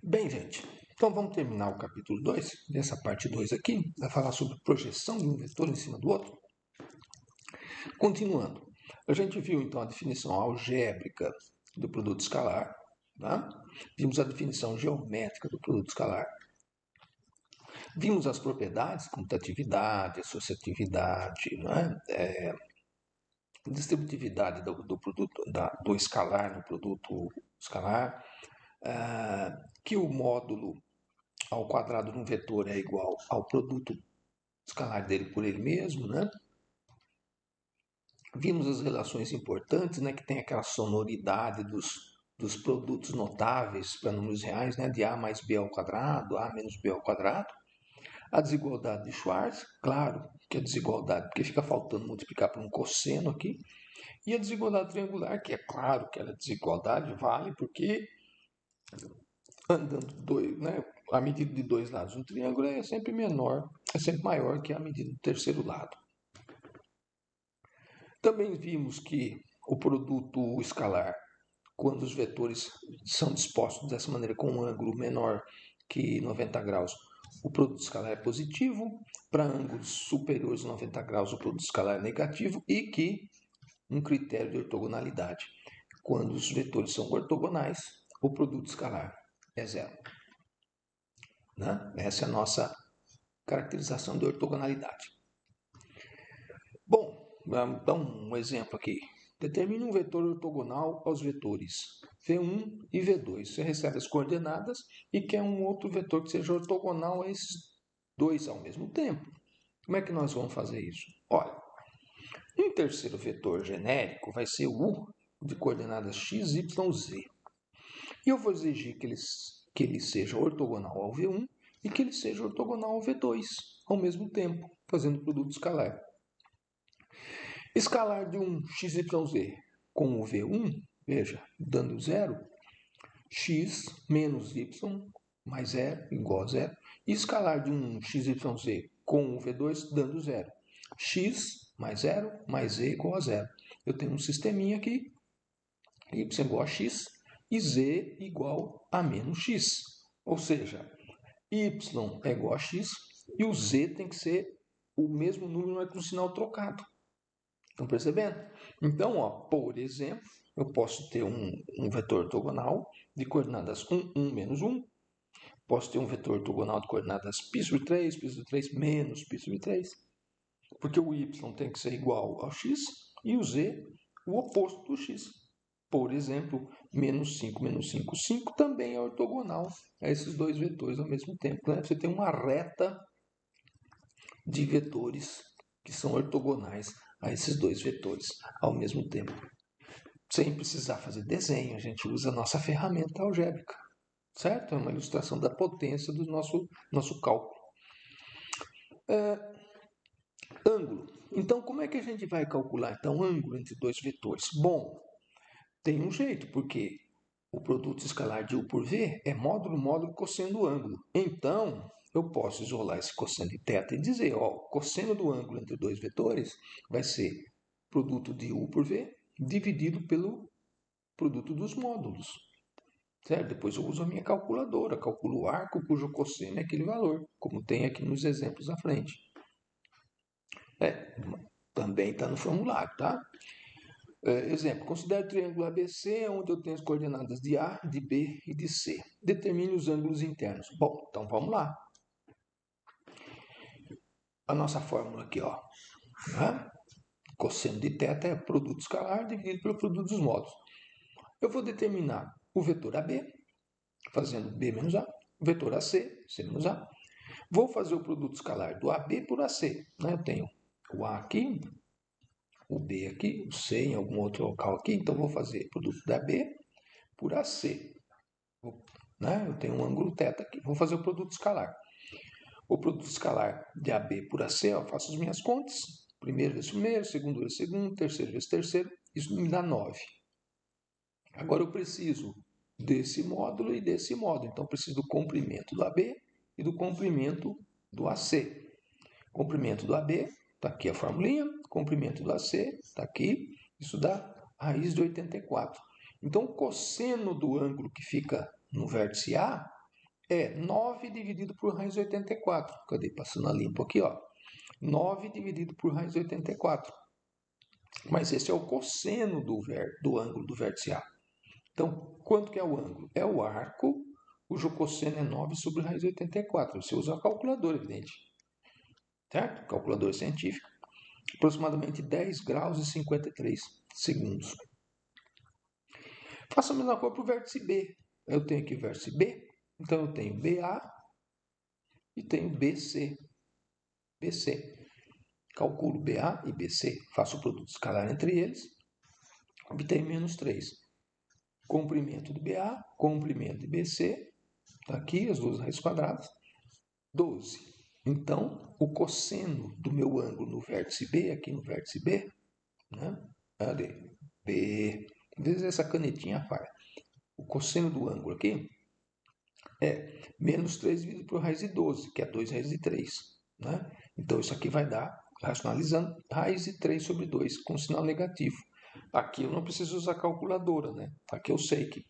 Bem, gente, então vamos terminar o capítulo 2, dessa parte 2 aqui, vai falar sobre projeção de um vetor em cima do outro. Continuando, a gente viu então a definição algébrica do produto escalar, tá? Vimos a definição geométrica do produto escalar, vimos as propriedades, comutatividade, associatividade, distributividade do produto, do escalar no produto escalar, que o módulo ao quadrado de um vetor é igual ao produto escalar dele por ele mesmo, né? Vimos as relações importantes, né, que tem aquela sonoridade dos produtos notáveis para números reais, né, de A mais B ao quadrado, A menos B ao quadrado. A desigualdade de Schwarz, claro que é desigualdade, porque fica faltando multiplicar por um cosseno aqui. E a desigualdade triangular, que é claro que ela é desigualdade, vale porque andando dois, né, a medida de dois lados do triângulo é sempre menor, é sempre maior que a medida do terceiro lado. Também vimos que o produto escalar, quando os vetores são dispostos dessa maneira com um ângulo menor que 90 graus, o produto escalar é positivo. Para ângulos superiores a 90 graus, o produto escalar é negativo. E que um critério de ortogonalidade, quando os vetores são ortogonais, o produto escalar é zero. Né? Essa é a nossa caracterização de ortogonalidade. Bom, vamos dar um exemplo aqui. Determine um vetor ortogonal aos vetores V1 e V2. Você recebe as coordenadas e quer um outro vetor que seja ortogonal a esses dois ao mesmo tempo. Como é que nós vamos fazer isso? Olha, um terceiro vetor genérico vai ser U de coordenadas x, y, z. E eu vou exigir que ele seja ortogonal ao V1 e que ele seja ortogonal ao V2 ao mesmo tempo, fazendo produto escalar. Escalar de um XYZ com o V1, veja, dando zero, x menos y mais zero, igual a zero. E escalar de um XYZ com o V2 dando zero, x mais zero mais z igual a zero. Eu tenho um sisteminha aqui, y igual a x e z igual a menos x. Ou seja, y é igual a x e o z tem que ser o mesmo número, mas com o sinal trocado. Estão percebendo? Então, ó, por exemplo, eu posso ter um vetor ortogonal de coordenadas 1, 1, menos 1. Posso ter um vetor ortogonal de coordenadas π sobre 3, π sobre 3, menos π sobre 3. Porque o y tem que ser igual ao x e o z o oposto do x. Por exemplo, menos 5, 5 também é ortogonal a esses dois vetores ao mesmo tempo. Né? Você tem uma reta de vetores que são ortogonais a esses dois vetores ao mesmo tempo. Sem precisar fazer desenho, a gente usa a nossa ferramenta algébrica, certo? É uma ilustração da potência do nosso cálculo. Ângulo. Então, como é que a gente vai calcular então ângulo entre dois vetores? Bom, tem um jeito, porque o produto escalar de U por V é módulo, módulo, cosseno do ângulo. Então, eu posso isolar esse cosseno de θ e dizer, ó, o cosseno do ângulo entre dois vetores vai ser produto de U por V dividido pelo produto dos módulos. Certo? Depois eu uso a minha calculadora, calculo o arco cujo cosseno é aquele valor, como tem aqui nos exemplos à frente. Também está no formulário, tá? Exemplo, considere o triângulo ABC, onde eu tenho as coordenadas de A, de B e de C. Determine os ângulos internos. Bom, então vamos lá. A nossa fórmula aqui, ó. Né? Cosseno de θ é produto escalar dividido pelo produto dos módulos. Eu vou determinar o vetor AB, fazendo B menos A, o vetor AC, C menos A. Vou fazer o produto escalar do AB por AC. Né? Eu tenho o A aqui, o B aqui, o C em algum outro local aqui, então vou fazer produto da B por AC. Né? Eu tenho um ângulo θ aqui, vou fazer o produto escalar. O produto escalar de AB por AC, eu faço as minhas contas, primeiro vezes primeiro, segundo vezes segundo, terceiro vezes terceiro, isso me dá 9. Agora eu preciso desse módulo e desse módulo, então eu preciso do comprimento do AB e do comprimento do AC. Comprimento do AB, está aqui a formulinha, comprimento do AC, está aqui, isso dá raiz de 84. Então, o cosseno do ângulo que fica no vértice A é 9 dividido por raiz de 84. Cadê? Passando a limpo aqui, ó. 9 dividido por raiz de 84. Mas esse é o cosseno do ângulo do vértice A. Então, quanto que é o ângulo? É o arco, cujo cosseno é 9 sobre raiz de 84. Você usa a calculadora, evidente. Certo? Calculadora científica. Aproximadamente 10 graus e 53 segundos. Faço a mesma coisa para o vértice B. Eu tenho aqui o vértice B, então eu tenho BA e tenho BC. BC. Calculo BA e BC, faço o produto escalar entre eles, obtenho menos 3. Comprimento de BA, comprimento de BC, está aqui as duas raízes quadradas, 12. Então, o cosseno do meu ângulo no vértice B, aqui no vértice B, né? Ali, B. Às vezes essa canetinha falha. O cosseno do ângulo aqui é menos 3 dividido por raiz de 12, que é 2 raiz de 3. Né? Então, isso aqui vai dar, racionalizando, raiz de 3 sobre 2, com sinal negativo. Aqui eu não preciso usar calculadora. Né? Aqui eu sei que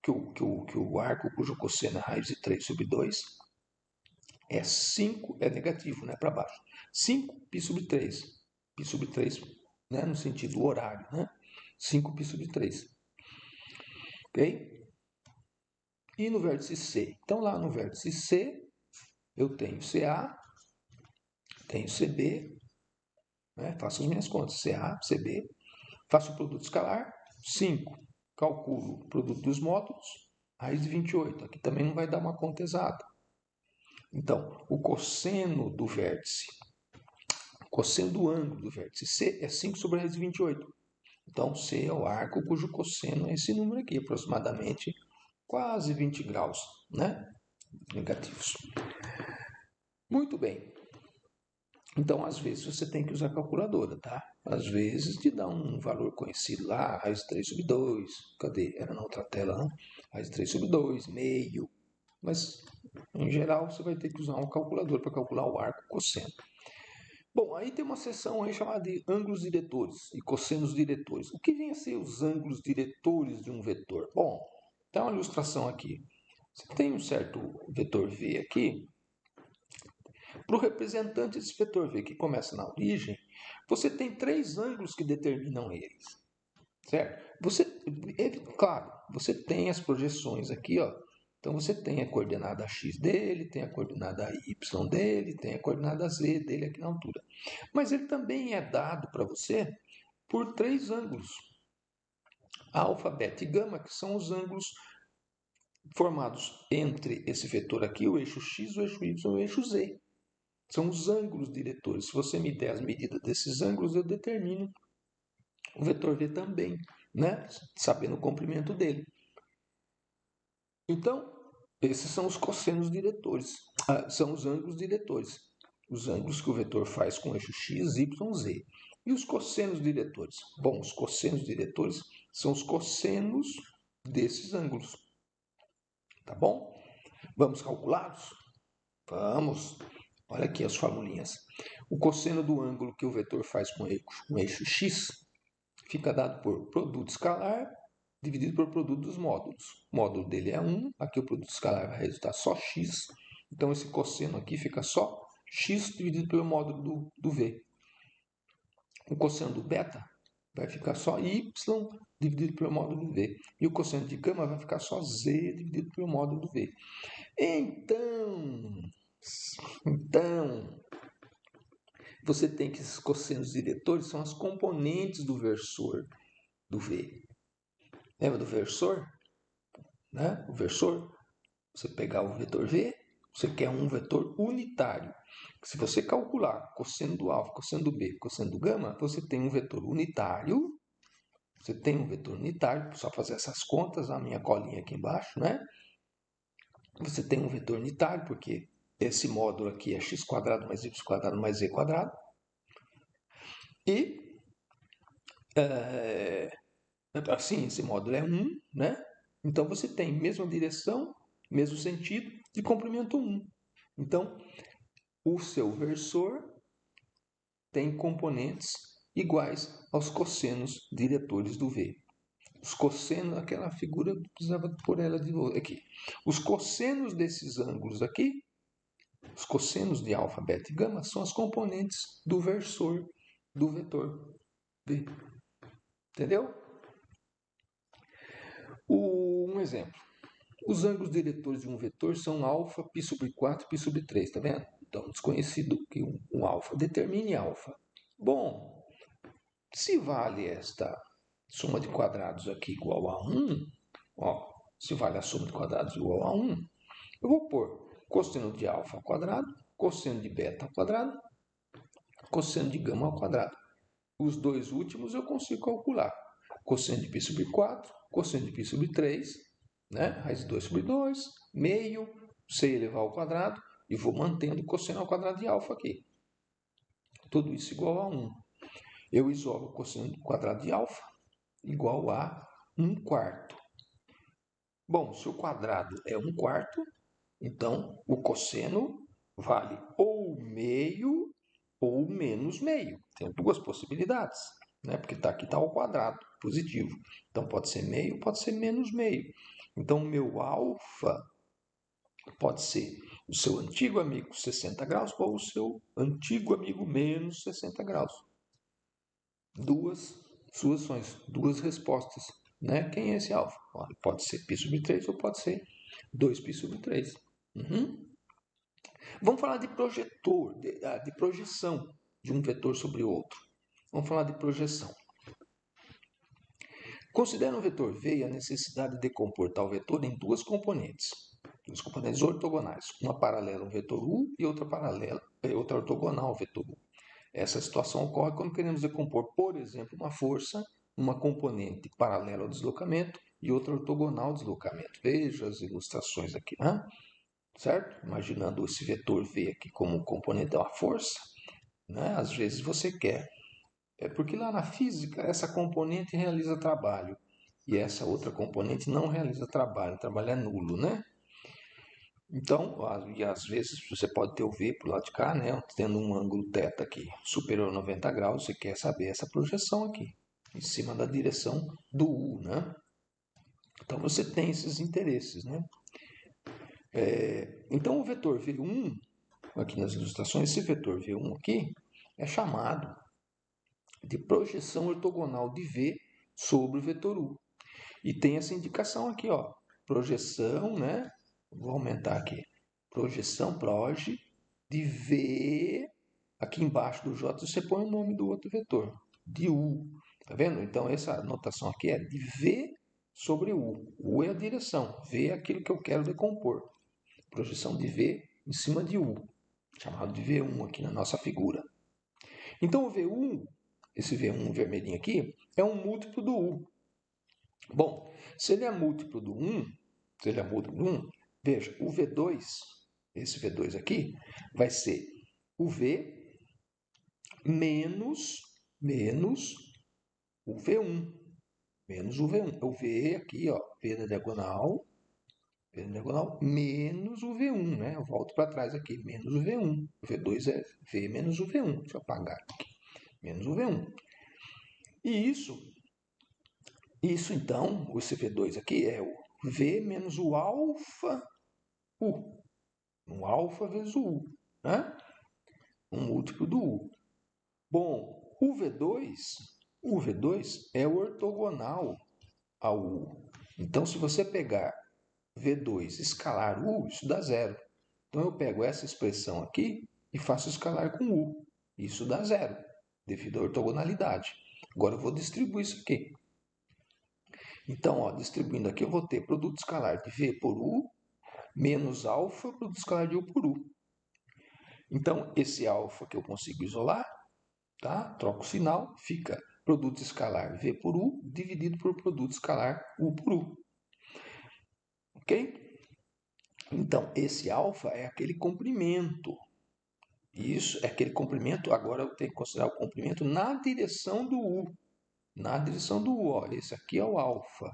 o arco cujo cosseno é raiz de 3 sobre 2 é 5, é negativo, né? Para baixo. 5 π sobre 3. Π sobre 3, né? No sentido horário. Né? 5 π sobre 3. Ok? E no vértice C? Então, lá no vértice C, eu tenho CA, tenho CB, né? Faço as minhas contas, CA, CB, faço o produto escalar, 5, calculo o produto dos módulos, raiz de 28. Aqui também não vai dar uma conta exata. Então, o cosseno do vértice, o cosseno do ângulo do vértice C é 5 sobre a raiz de 28. Então, C é o arco cujo cosseno é esse número aqui, aproximadamente quase 20 graus, né? Negativos. Muito bem. Então, às vezes, você tem que usar a calculadora, tá? Às vezes, te dá um valor conhecido lá, raiz de 3 sobre 2. Cadê? Era na outra tela, não? Raiz de 3 sobre 2, meio. Mas, em geral, você vai ter que usar uma calculadora para calcular o arco cosseno. Bom, aí tem uma seção aí chamada de ângulos diretores e cossenos diretores. O que vem a ser os ângulos diretores de um vetor? Bom, tem uma ilustração aqui. Você tem um certo vetor V aqui. Para o representante desse vetor V que começa na origem, você tem 3 ângulos que determinam eles. Certo? Claro, você tem as projeções aqui, ó. Então você tem a coordenada x dele, tem a coordenada y dele, tem a coordenada z dele aqui na altura. Mas ele também é dado para você por 3 ângulos. Alfa, beta e gama, que são os ângulos formados entre esse vetor aqui, o eixo x, o eixo y e o eixo z. São os ângulos diretores. Se você me der as medidas desses ângulos, eu determino o vetor V também, né? Sabendo o comprimento dele. Então, esses são os cossenos diretores. São os ângulos diretores. Os ângulos que o vetor faz com o eixo x, y, z. E os cossenos diretores? Bom, os cossenos diretores são os cossenos desses ângulos. Tá bom? Vamos calculá-los? Vamos. Olha aqui as formulinhas. O cosseno do ângulo que o vetor faz com o eixo x fica dado por produto escalar dividido pelo produto dos módulos. O módulo dele é 1, aqui o produto escalar vai resultar só x. Então esse cosseno aqui fica só x dividido pelo módulo do v. O cosseno do beta vai ficar só y dividido pelo módulo do v. E o cosseno de gama vai ficar só z dividido pelo módulo do v. Então, você tem que esses cossenos diretores são as componentes do versor do V. Lembra do versor? Né? O versor, você pegar o vetor V, você quer um vetor unitário. Se você calcular cosseno do alfa, cosseno do B, cosseno do gama, você tem um vetor unitário. Você tem um vetor unitário, só fazer essas contas, a minha colinha aqui embaixo, né? Você tem um vetor unitário, porque esse módulo aqui é x² mais y² mais z². E, assim, esse módulo é 1, né? Então, você tem mesma direção, mesmo sentido, de comprimento 1. Então, o seu versor tem componentes iguais aos cossenos diretores do V. os cossenos, aquela figura, eu precisava pôr ela de novo aqui. Os cossenos desses ângulos aqui, os cossenos de alfa, beta e gama, são as componentes do versor do vetor V. Entendeu? Um exemplo. Os ângulos diretores de um vetor são alfa, π sobre 4, π sobre 3, tá vendo? Então, desconhecido que um alfa. Determine alfa. Bom, se vale esta soma de quadrados aqui igual a 1, ó, se vale a soma de quadrados igual a 1, eu vou pôr cosseno de alfa ao quadrado, cosseno de beta ao quadrado, cosseno de gama ao quadrado. Os dois últimos eu consigo calcular. Cosseno de π sobre 4, cosseno de π sobre 3, né? Raiz de 2 sobre 2, meio, c elevado ao quadrado, e vou mantendo cosseno ao quadrado de alfa aqui. Tudo isso igual a 1. Eu isolo o cosseno do quadrado de alfa igual a 1/4. Bom, se o quadrado é 1/4, então o cosseno vale ou meio ou menos meio. Tem duas possibilidades, né? Porque aqui está ao quadrado, positivo. Então pode ser meio, pode ser menos meio. Então o meu alfa pode ser o seu antigo amigo 60 graus ou o seu antigo amigo menos 60 graus. Duas soluções, duas respostas, né? Quem é esse alfa? Pode ser π sobre 3 ou pode ser 2π sobre 3. Vamos falar de projetor, de projeção de um vetor sobre outro. Vamos falar de projeção. Considera um vetor V e a necessidade de decompor tal vetor em duas componentes ortogonais, uma paralela ao vetor U e outra ortogonal ao vetor U. Essa situação ocorre quando queremos decompor, por exemplo, uma força, uma componente paralela ao deslocamento e outra ortogonal ao deslocamento. Veja as ilustrações aqui, né? Certo? Imaginando esse vetor V aqui como componente da força, né? Às vezes você quer. É porque lá na física essa componente realiza trabalho e essa outra componente não realiza trabalho. O trabalho é nulo, né? Então, e às vezes você pode ter o V para o lado de cá, né? Tendo um ângulo θ aqui superior a 90 graus, você quer saber essa projeção aqui, em cima da direção do U, né? Então você tem esses interesses, né? Então o vetor V1, aqui nas ilustrações, esse vetor V1 aqui é chamado de projeção ortogonal de V sobre o vetor U. E tem essa indicação aqui, ó, projeção, né? Vou aumentar aqui. Projeção, proje, de V, aqui embaixo do J você põe o nome do outro vetor, de U. Tá vendo? Então essa notação aqui é de V sobre U. U é a direção, V é aquilo que eu quero decompor. Projeção de V em cima de U, chamado de V1 aqui na nossa figura. Então o V1, esse V1 vermelhinho aqui, é um múltiplo do U. Bom, se ele é múltiplo do 1, veja, o V2, esse V2 aqui, vai ser o V menos o V1. Menos o V1. O V aqui, ó, V na diagonal, menos o V1, né? Eu volto para trás aqui, menos o V1. O V2 é V menos o V1. Deixa eu apagar aqui. Menos o V1. E isso então, esse V2 aqui é o V menos o alfa U. Um alfa vezes o U, né? Um múltiplo do U. Bom, o V2 é ortogonal ao U. Então, se você pegar V2 escalar U, isso dá zero. Então, eu pego essa expressão aqui e faço escalar com U. Isso dá zero, devido à ortogonalidade. Agora, eu vou distribuir isso aqui. Então, ó, distribuindo aqui, eu vou ter produto escalar de V por U menos alfa produto escalar de U por U. Então, esse alfa que eu consigo isolar, tá? Troco o sinal, fica produto escalar V por U dividido por produto escalar U por U. Ok? Então, esse alfa é aquele comprimento. Isso é aquele comprimento, agora eu tenho que considerar o comprimento na direção do U. Na direção do U, ó, esse aqui é o alfa,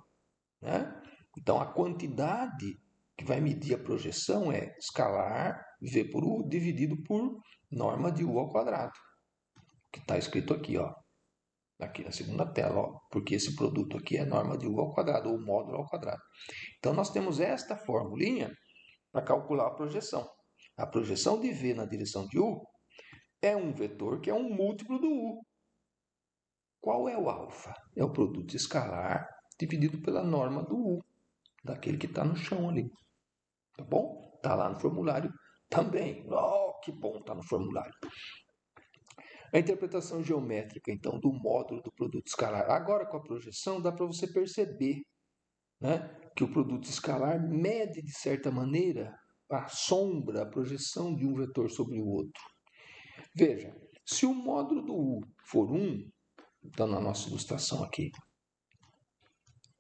né? Então, a quantidade que vai medir a projeção é escalar V por U dividido por norma de U ao quadrado, que está escrito aqui, ó. aqui na segunda tela, ó, porque esse produto aqui é norma de U ao quadrado, ou módulo ao quadrado. Então, nós temos esta formulinha para calcular a projeção. A projeção de V na direção de U é um vetor que é um múltiplo do U. Qual é o alfa? É o produto escalar dividido pela norma do U, daquele que está no chão ali. Tá bom? Está lá no formulário também. Oh, que bom, está no formulário. A interpretação geométrica, então, do módulo do produto escalar. Agora, com a projeção, dá para você perceber, né, que o produto escalar mede, de certa maneira, a sombra, a projeção de um vetor sobre o outro. Veja, se o módulo do U for 1, então na nossa ilustração aqui,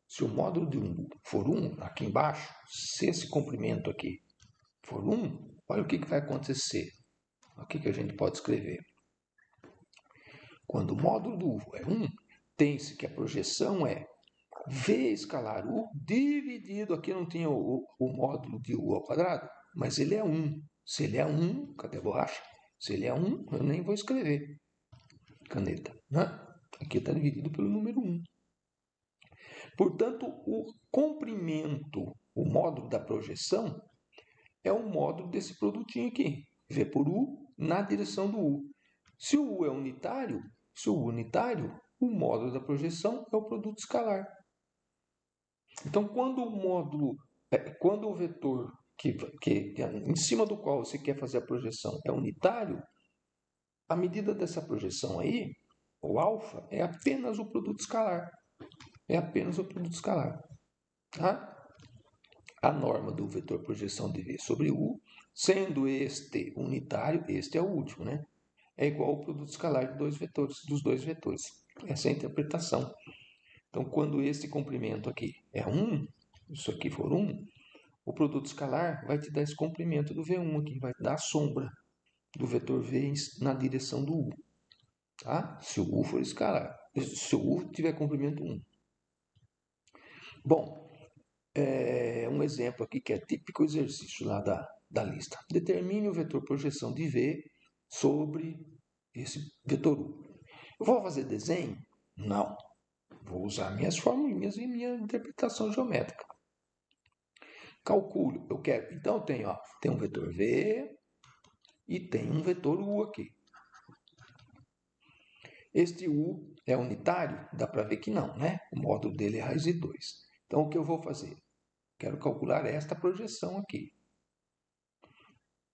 se o módulo de U for 1, aqui embaixo, se esse comprimento aqui for 1, olha o que vai acontecer. O que a gente pode escrever? Quando o módulo do U é 1, tem-se que a projeção é V escalar U dividido, aqui não tinha o módulo de U ao quadrado, mas ele é 1. Se ele é 1, cadê a borracha? Se ele é 1, eu nem vou escrever. Caneta, né? Aqui está dividido pelo número 1. Portanto, o comprimento, o módulo da projeção, é o módulo desse produtinho aqui. V por U na direção do U. Se o U é unitário, o módulo da projeção é o produto escalar. Então, quando o vetor em cima do qual você quer fazer a projeção é unitário, a medida dessa projeção aí, o alfa, é apenas o produto escalar. É apenas o produto escalar. Tá? A norma do vetor projeção de V sobre U, sendo este unitário, este é o último, né? É igual ao produto escalar de dos dois vetores. Essa é a interpretação. Então, quando esse comprimento aqui é 1, isso aqui for 1, o produto escalar vai te dar esse comprimento do V1 aqui, vai te dar a sombra do vetor V na direção do U. Tá? Se o U for escalar, se o U tiver comprimento 1. Bom, um exemplo aqui que é típico exercício lá da lista. Determine o vetor projeção de V sobre esse vetor U. Eu vou fazer desenho? Não. Vou usar minhas formulinhas e minha interpretação geométrica. Calculo, eu quero. Então, tem um vetor V e tem um vetor U aqui. Este U é unitário? Dá para ver que não, né? O módulo dele é raiz de 2. Então, o que eu vou fazer? Quero calcular esta projeção aqui.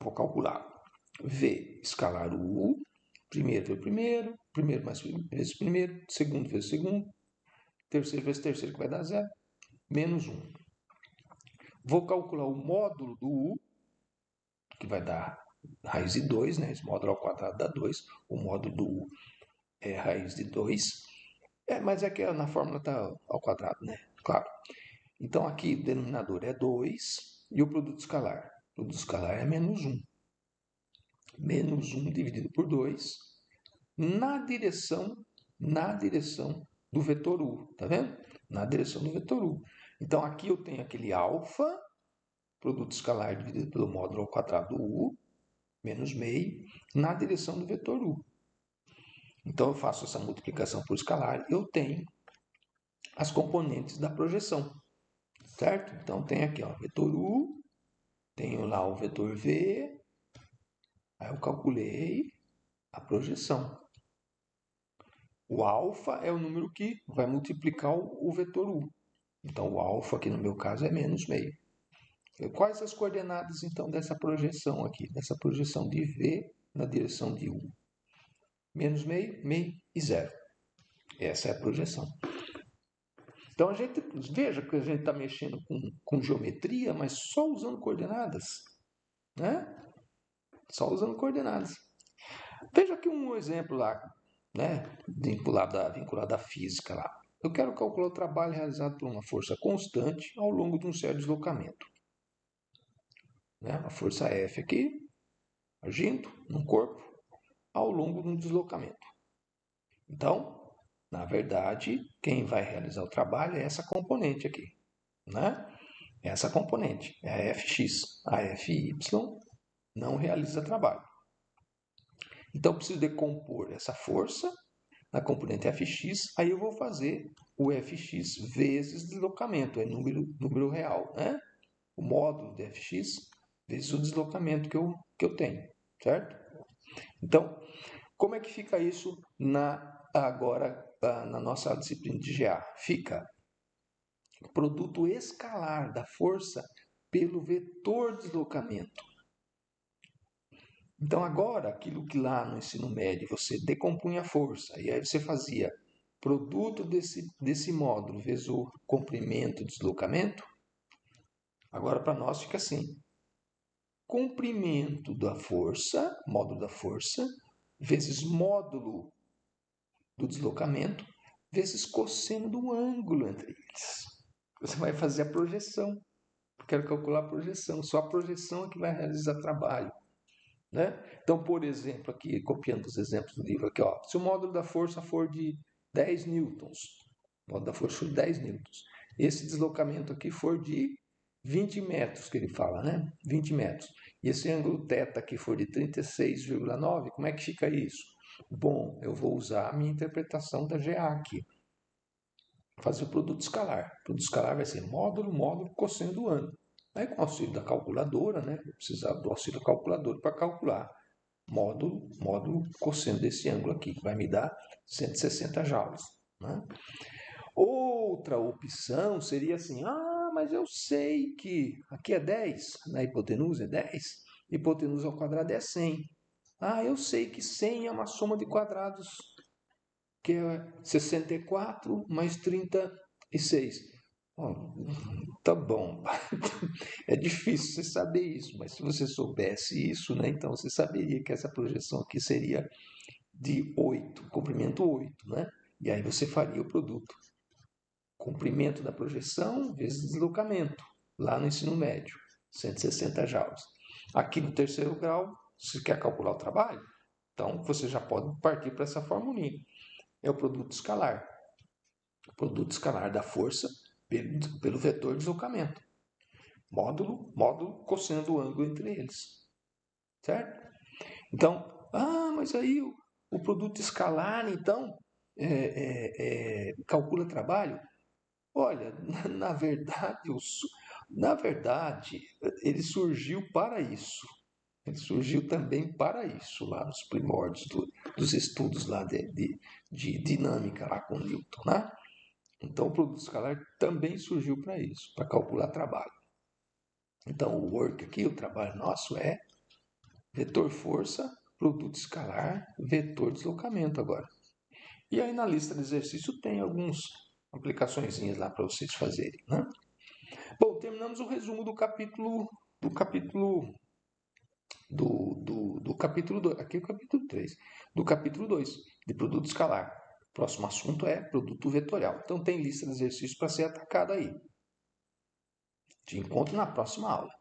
Vou calcular V escalar U, primeiro vezes primeiro, primeiro mais vezes primeiro, segundo vezes segundo, terceiro vezes terceiro, que vai dar 0, menos 1. Vou calcular o módulo do U, que vai dar raiz de 2, né? Esse módulo ao quadrado dá 2. O módulo do U é raiz de 2. Mas é que na fórmula está ao quadrado, né? Claro. Então, aqui o denominador é 2 e o produto escalar. O produto escalar é menos 1. Menos 1 dividido por 2 na direção do vetor U. Tá vendo? Na direção do vetor U. Então, aqui eu tenho aquele alfa, produto escalar dividido pelo módulo ao quadrado do U, menos meio, na direção do vetor U. Então, eu faço essa multiplicação por escalar e eu tenho as componentes da projeção. Certo? Então, tem aqui, vetor U, tenho lá o vetor V, aí eu calculei a projeção. O alfa é o número que vai multiplicar o vetor U. Então, o alfa aqui no meu caso é menos meio. Quais as coordenadas, então, dessa projeção aqui? Dessa projeção de V na direção de U? Menos meio, meio e 0. Essa é a projeção. Então, a gente veja que a gente está mexendo com geometria, mas só usando coordenadas. Né? Só usando coordenadas. Veja aqui um exemplo lá, né? vinculado à física lá. Eu quero calcular o trabalho realizado por uma força constante ao longo de um certo deslocamento. Né? A força F aqui, agindo num corpo ao longo de um deslocamento. Então, na verdade, quem vai realizar o trabalho é essa componente aqui. Né? Essa componente é a Fx. A Fy não realiza trabalho. Então, eu preciso decompor essa força na componente fx, aí eu vou fazer o fx vezes deslocamento, é número real, né? O módulo de fx vezes o deslocamento que eu tenho, certo? Então, como é que fica isso agora na nossa disciplina de GA? Fica produto escalar da força pelo vetor deslocamento. Então, agora, aquilo que lá no ensino médio você decompunha a força, e aí você fazia produto desse módulo vezes o comprimento deslocamento, agora para nós fica assim: comprimento da força, módulo da força, vezes módulo do deslocamento, vezes cosseno do ângulo entre eles. Você vai fazer a projeção. Eu quero calcular a projeção. Só a projeção é que vai realizar trabalho, né? Então, por exemplo, aqui, copiando os exemplos do livro, aqui, ó, se o módulo da força for de 10 newtons, o módulo da força for de 10 newtons, esse deslocamento aqui for de 20 metros, que ele fala, né? 20 metros. E esse ângulo θ aqui for de 36,9, como é que fica isso? Bom, eu vou usar a minha interpretação da GA aqui. Fazer o produto escalar. O produto escalar vai ser módulo, cosseno do ângulo. Aí com o auxílio da calculadora, né? Vou precisar do auxílio da calculadora para calcular módulo, cosseno desse ângulo aqui, que vai me dar 160 joules, né? Outra opção seria assim: mas eu sei que aqui é 10, na hipotenusa é 10, hipotenusa ao quadrado é 100. Eu sei que 100 é uma soma de quadrados, que é 64 mais 36. Tá bom. É difícil você saber isso, mas se você soubesse isso, né, então você saberia que essa projeção aqui seria de 8, comprimento 8, né? E aí você faria o produto. Comprimento da projeção vezes deslocamento, lá no ensino médio, 160 joules. Aqui no terceiro grau, se quer calcular o trabalho, então você já pode partir para essa formulinha. É o produto escalar. O produto escalar da força pelo vetor deslocamento. Módulo, cosseno do ângulo entre eles. Certo? Então, mas aí o produto escalar, então, calcula trabalho? Olha, na verdade, ele surgiu para isso. Ele surgiu também para isso, lá nos primórdios dos estudos lá de dinâmica lá com Newton, né? Então, o produto escalar também surgiu para isso, para calcular trabalho. Então, o work aqui, o trabalho nosso é vetor força, produto escalar, vetor deslocamento agora. E aí na lista de exercício tem algumas aplicaçõezinhas lá para vocês fazerem, né? Bom, terminamos o resumo do capítulo 2. Aqui é o capítulo 3. Do capítulo 2, de produto escalar. O próximo assunto é produto vetorial. Então tem lista de exercícios para ser atacada aí. Te encontro na próxima aula.